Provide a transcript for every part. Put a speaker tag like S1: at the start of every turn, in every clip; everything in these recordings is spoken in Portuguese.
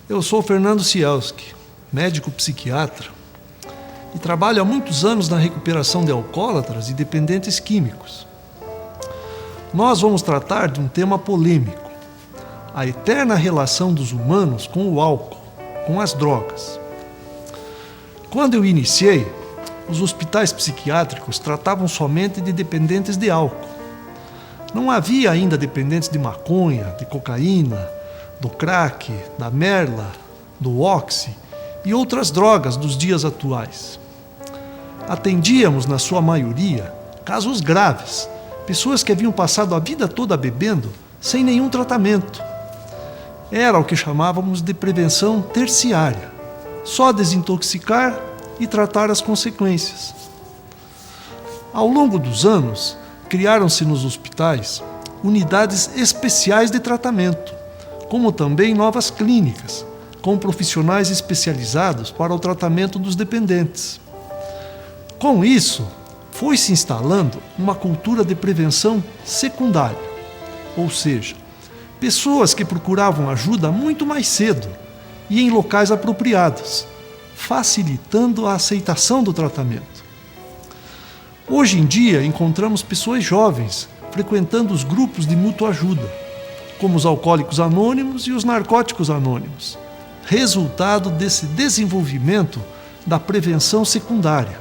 S1: Eu sou Fernando Cielski, médico psiquiatra, e trabalho há muitos anos na recuperação de alcoólatras e dependentes químicos. Nós vamos tratar de um tema polêmico: a eterna relação dos humanos com o álcool, com as drogas. Quando eu iniciei, os hospitais psiquiátricos tratavam somente de dependentes de álcool. Não havia ainda dependentes de maconha, de cocaína, do crack, da merla, do oxi e outras drogas dos dias atuais. Atendíamos, na sua maioria, casos graves, pessoas que haviam passado a vida toda bebendo sem nenhum tratamento. Era o que chamávamos de prevenção terciária, só desintoxicar e tratar as consequências. Ao longo dos anos, criaram-se nos hospitais unidades especiais de tratamento, como também novas clínicas, com profissionais especializados para o tratamento dos dependentes. Com isso, foi se instalando uma cultura de prevenção secundária, ou seja, pessoas que procuravam ajuda muito mais cedo e em locais apropriados, facilitando a aceitação do tratamento. Hoje em dia, encontramos pessoas jovens frequentando os grupos de mútua ajuda, como os alcoólicos anônimos e os narcóticos anônimos, resultado desse desenvolvimento da prevenção secundária.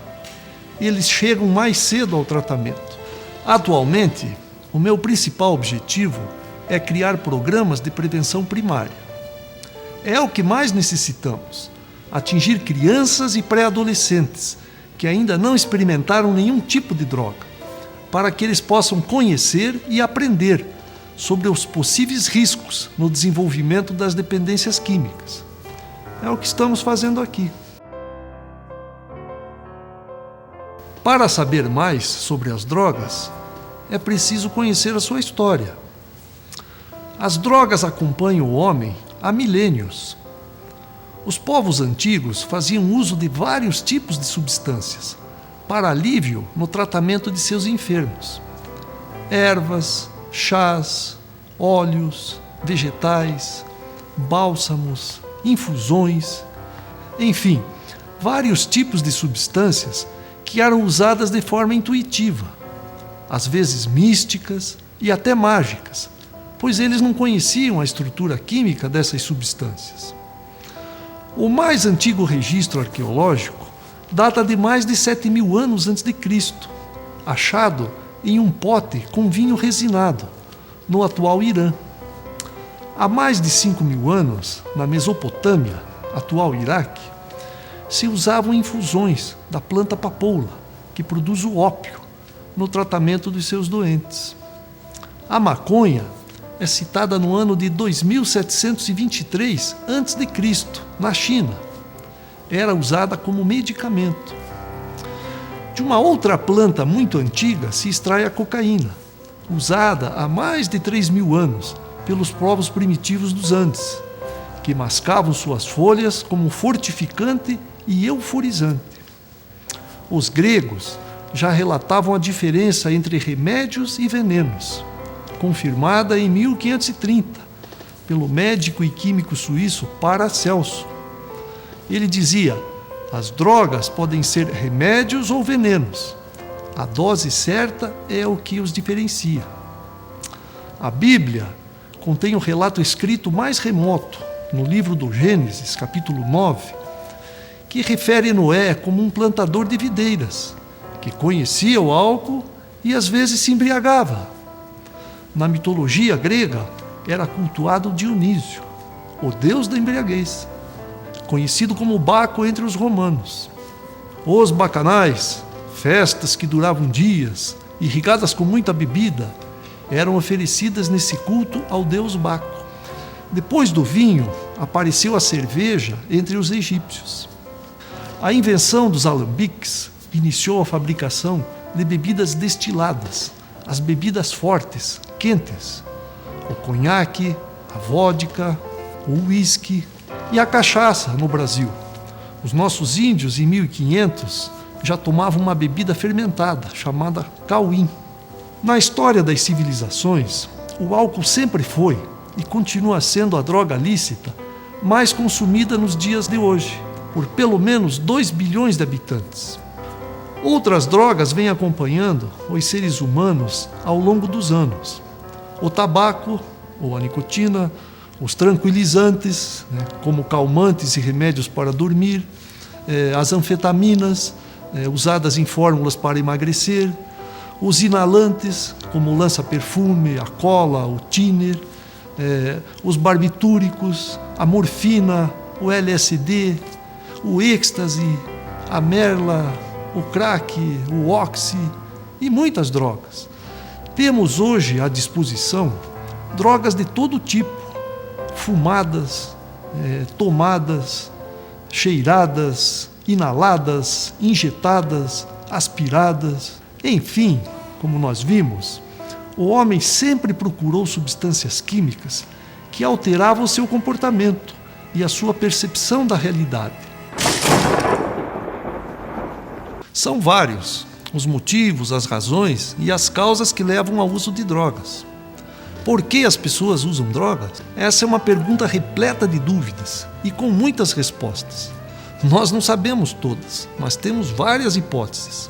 S1: Eles chegam mais cedo ao tratamento. Atualmente, o meu principal objetivo é criar programas de prevenção primária. É o que mais necessitamos: atingir crianças e pré-adolescentes que ainda não experimentaram nenhum tipo de droga, para que eles possam conhecer e aprender sobre os possíveis riscos no desenvolvimento das dependências químicas. É o que estamos fazendo aqui. Para saber mais sobre as drogas, é preciso conhecer a sua história. As drogas acompanham o homem há milênios. Os povos antigos faziam uso de vários tipos de substâncias para alívio no tratamento de seus enfermos. Ervas, chás, óleos, vegetais, bálsamos, infusões, enfim, vários tipos de substâncias que eram usadas de forma intuitiva, às vezes místicas e até mágicas, pois eles não conheciam a estrutura química dessas substâncias. O mais antigo registro arqueológico data de mais de 7.000 anos antes de Cristo, achado em um pote com vinho resinado, no atual Irã. Há mais de 5.000 anos, na Mesopotâmia, atual Iraque, se usavam infusões da planta papoula, que produz o ópio, no tratamento dos seus doentes. A maconha é citada no ano de 2723 a.C., na China. Era usada como medicamento. De uma outra planta muito antiga se extrai a cocaína, usada há mais de 3.000 anos pelos povos primitivos dos Andes, que mascavam suas folhas como fortificante e euforizante. Os gregos já relatavam a diferença entre remédios e venenos, confirmada em 1530 pelo médico e químico suíço Paracelso. Ele dizia: as drogas podem ser remédios ou venenos. A dose certa é o que os diferencia. A Bíblia contém o relato escrito mais remoto, no livro do Gênesis, capítulo 9, que refere Noé como um plantador de videiras, que conhecia o álcool e às vezes se embriagava. Na mitologia grega, era cultuado Dionísio, o deus da embriaguez, conhecido como Baco entre os romanos. Os bacanais, festas que duravam dias, irrigadas com muita bebida, eram oferecidas nesse culto ao deus Baco. Depois do vinho, apareceu a cerveja entre os egípcios. A invenção dos alambiques iniciou a fabricação de bebidas destiladas, as bebidas fortes, quentes, o conhaque, a vodka, o uísque e a cachaça no Brasil. Os nossos índios, em 1500, já tomavam uma bebida fermentada, chamada cauim. Na história das civilizações, o álcool sempre foi e continua sendo a droga lícita mais consumida nos dias de hoje, por pelo menos 2 bilhões de habitantes. Outras drogas vêm acompanhando os seres humanos ao longo dos anos. O tabaco, ou a nicotina, os tranquilizantes, como calmantes e remédios para dormir, as anfetaminas, usadas em fórmulas para emagrecer, os inalantes, como o lança-perfume, a cola, o thinner, os barbitúricos, a morfina, o LSD, o êxtase, a merla, o crack, o oxi e muitas drogas. Temos hoje à disposição drogas de todo tipo, fumadas, tomadas, cheiradas, inaladas, injetadas, aspiradas. Enfim, como nós vimos, o homem sempre procurou substâncias químicas que alteravam o seu comportamento e a sua percepção da realidade. São vários os motivos, as razões e as causas que levam ao uso de drogas. Por que as pessoas usam drogas? Essa é uma pergunta repleta de dúvidas e com muitas respostas. Nós não sabemos todas, mas temos várias hipóteses.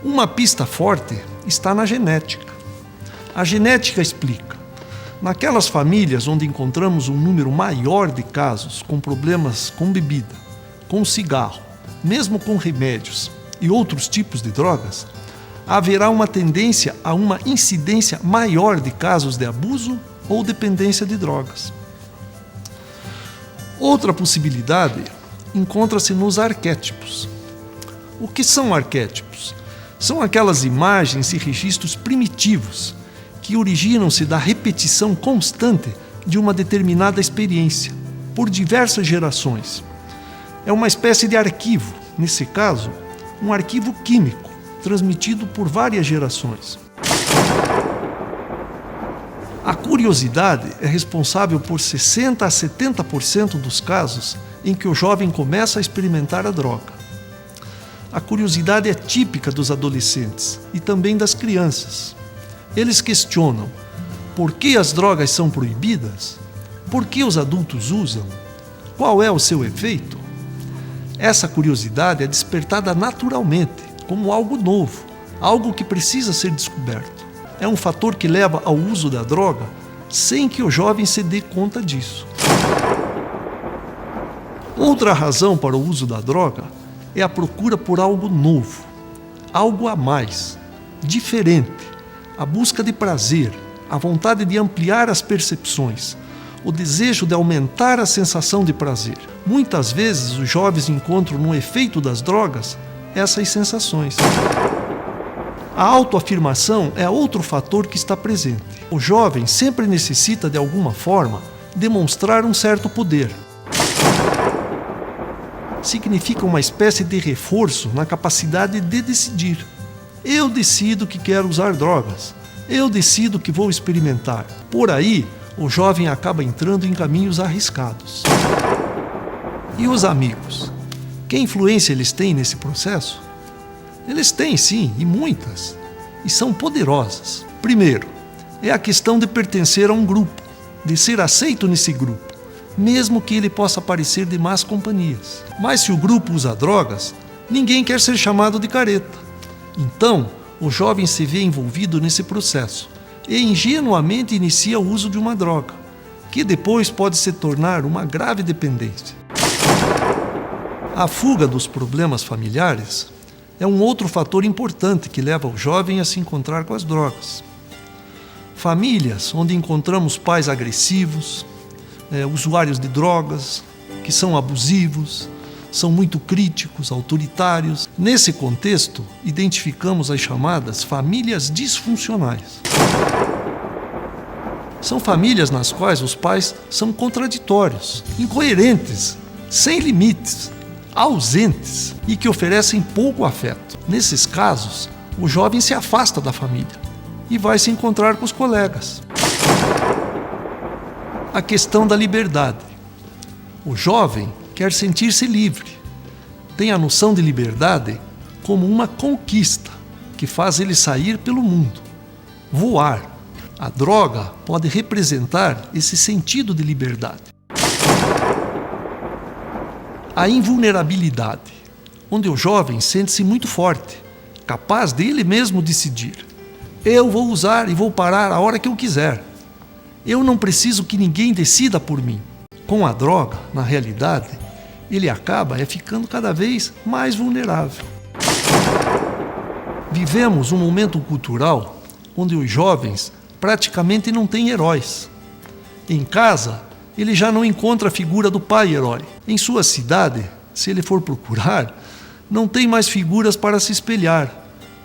S1: Uma pista forte está na genética. A genética explica. Naquelas famílias onde encontramos um número maior de casos com problemas com bebida, com cigarro, mesmo com remédios e outros tipos de drogas, haverá uma tendência a uma incidência maior de casos de abuso ou dependência de drogas. Outra possibilidade encontra-se nos arquétipos. O que são arquétipos? São aquelas imagens e registros primitivos que originam-se da repetição constante de uma determinada experiência, por diversas gerações. É uma espécie de arquivo, nesse caso, um arquivo químico, transmitido por várias gerações. A curiosidade é responsável por 60% a 70% dos casos em que o jovem começa a experimentar a droga. A curiosidade é típica dos adolescentes e também das crianças. Eles questionam: por que as drogas são proibidas? Por que os adultos usam? Qual é o seu efeito? Essa curiosidade é despertada naturalmente, como algo novo, algo que precisa ser descoberto. É um fator que leva ao uso da droga sem que o jovem se dê conta disso. Outra razão para o uso da droga é a procura por algo novo, algo a mais, diferente, a busca de prazer, a vontade de ampliar as percepções, o desejo de aumentar a sensação de prazer. Muitas vezes os jovens encontram no efeito das drogas essas sensações. A autoafirmação é outro fator que está presente. O jovem sempre necessita, de alguma forma, demonstrar um certo poder. Significa uma espécie de reforço na capacidade de decidir. Eu decido que quero usar drogas. Eu decido que vou experimentar. Por aí, o jovem acaba entrando em caminhos arriscados. E os amigos? Que influência eles têm nesse processo? Eles têm, sim, e muitas. E são poderosas. Primeiro, é a questão de pertencer a um grupo, de ser aceito nesse grupo, mesmo que ele possa parecer de más companhias. Mas se o grupo usa drogas, ninguém quer ser chamado de careta. Então, o jovem se vê envolvido nesse processo e ingenuamente inicia o uso de uma droga, que depois pode se tornar uma grave dependência. A fuga dos problemas familiares é um outro fator importante que leva o jovem a se encontrar com as drogas. Famílias onde encontramos pais agressivos, usuários de drogas, que são abusivos, são muito críticos, autoritários. Nesse contexto, identificamos as chamadas famílias disfuncionais. São famílias nas quais os pais são contraditórios, incoerentes, sem limites, ausentes e que oferecem pouco afeto. Nesses casos, o jovem se afasta da família e vai se encontrar com os colegas. A questão da liberdade. O jovem quer sentir-se livre. Tem a noção de liberdade como uma conquista que faz ele sair pelo mundo, voar. A droga pode representar esse sentido de liberdade. a invulnerabilidade, onde o jovem sente-se muito forte, capaz de ele mesmo decidir. Eu vou usar e vou parar a hora que eu quiser. Eu não preciso que ninguém decida por mim. Com a droga, na realidade, ele acaba ficando cada vez mais vulnerável. Vivemos um momento cultural onde os jovens praticamente não têm heróis. Em casa, ele já não encontra a figura do pai-herói. Em sua cidade, se ele for procurar, não tem mais figuras para se espelhar,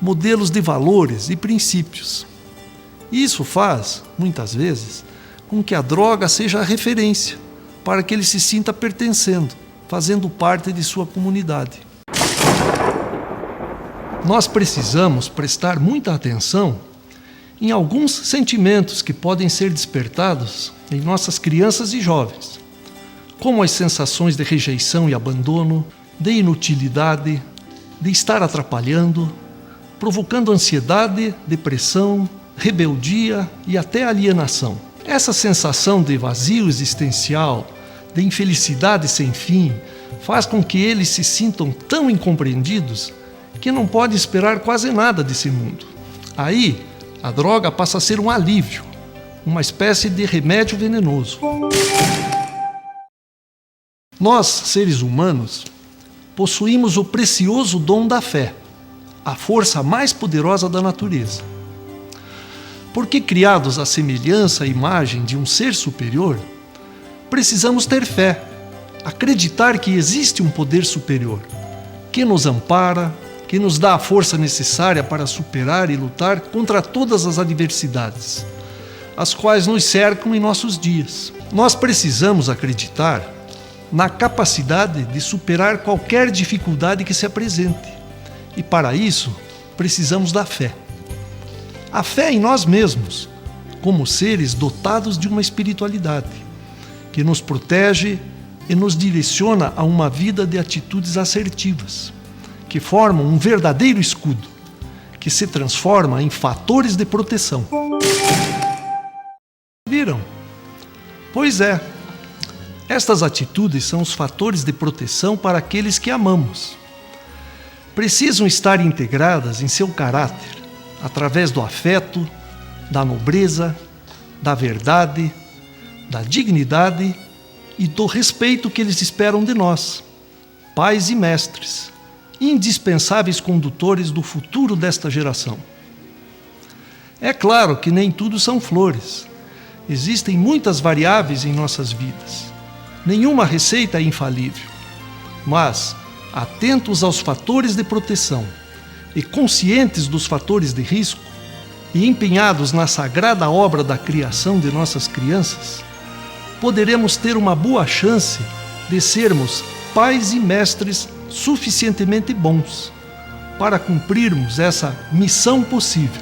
S1: modelos de valores e princípios. Isso faz, muitas vezes, com que a droga seja a referência para que ele se sinta pertencendo, fazendo parte de sua comunidade. Nós precisamos prestar muita atenção em alguns sentimentos que podem ser despertados em nossas crianças e jovens, como as sensações de rejeição e abandono, de inutilidade, de estar atrapalhando, provocando ansiedade, depressão, rebeldia e até alienação. Essa sensação de vazio existencial, de infelicidade sem fim, faz com que eles se sintam tão incompreendidos que não podem esperar quase nada desse mundo. Aí, a droga passa a ser um alívio, uma espécie de remédio venenoso. Nós, seres humanos, possuímos o precioso dom da fé, a força mais poderosa da natureza. Porque, criados à semelhança e imagem de um ser superior, precisamos ter fé, acreditar que existe um poder superior, que nos ampara, que nos dá a força necessária para superar e lutar contra todas as adversidades, as quais nos cercam em nossos dias. Nós precisamos acreditar na capacidade de superar qualquer dificuldade que se apresente. E para isso, precisamos da fé. A fé em nós mesmos, como seres dotados de uma espiritualidade, que nos protege e nos direciona a uma vida de atitudes assertivas, que formam um verdadeiro escudo, que se transforma em fatores de proteção. Viram? Pois é, estas atitudes são os fatores de proteção para aqueles que amamos. Precisam estar integradas em seu caráter, através do afeto, da nobreza, da verdade, da dignidade e do respeito que eles esperam de nós, pais e mestres, indispensáveis condutores do futuro desta geração. É claro que nem tudo são flores. Existem muitas variáveis em nossas vidas. Nenhuma receita é infalível. Mas, atentos aos fatores de proteção e conscientes dos fatores de risco, e empenhados na sagrada obra da criação de nossas crianças, poderemos ter uma boa chance de sermos pais e mestres suficientemente bons para cumprirmos essa missão possível.